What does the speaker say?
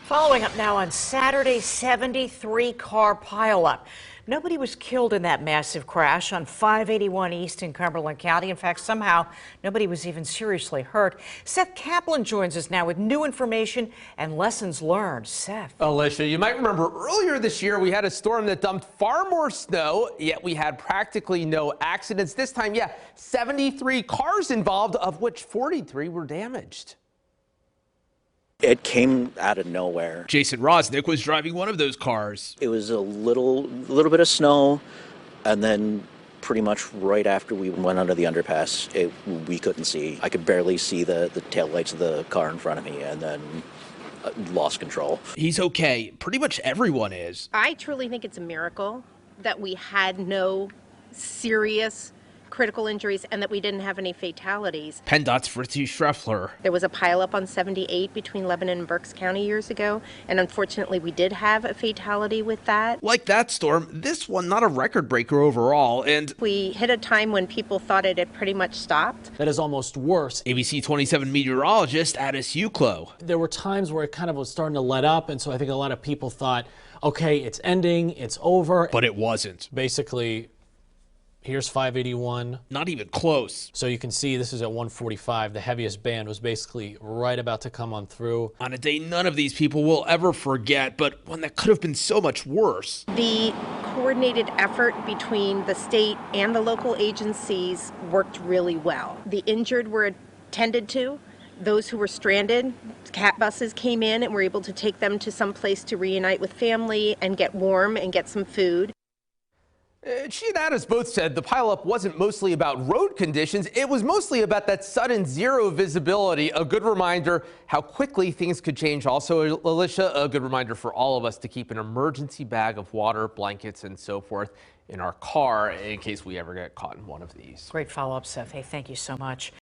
Following up now on Saturday's 73-car pileup. Nobody was killed in that massive crash on 581 East in Cumberland County. In fact, somehow nobody was even seriously hurt. Seth Kaplan joins us now with new information and lessons learned. Seth. Alicia, you might remember earlier this year we had a storm that dumped far more snow, yet we had practically no accidents. This time, 73 cars involved, of which 43 were damaged. It came out of nowhere. Jason Rosnick was driving one of those cars. It was a little bit of snow, and then pretty much right after we went under the underpass, we couldn't see. I could barely see the taillights of the car in front of me, and then lost control. He's okay. Pretty much everyone is. I truly think it's a miracle that we had no serious critical injuries and that we didn't have any fatalities. PennDOT's Fritzy Schreffler. There was a pileup on 78 between Lebanon and Berks County years ago, and unfortunately we did have a fatality with that. Like that storm, this one not a record breaker overall, and we hit a time when people thought it had pretty much stopped. That is almost worse. ABC 27 meteorologist Addis Uklo. There were times where it kind of was starting to let up, and so I think a lot of people thought, okay, it's ending, it's over. But it wasn't. Basically, here's 581. Not even close. So you can see this is at 145. The heaviest band was basically right about to come on through. On a day none of these people will ever forget, but one that could have been so much worse. The coordinated effort between the state and the local agencies worked really well. The injured were attended to. Those who were stranded, cat buses came in and were able to take them to some place to reunite with family and get warm and get some food. She and Addis both said the pileup wasn't mostly about road conditions. It was mostly about that sudden zero visibility. A good reminder how quickly things could change. Also, Alicia, a good reminder for all of us to keep an emergency bag of water, blankets, and so forth in our car in case we ever get caught in one of these. Great follow-up, Seth. Hey, thank you so much.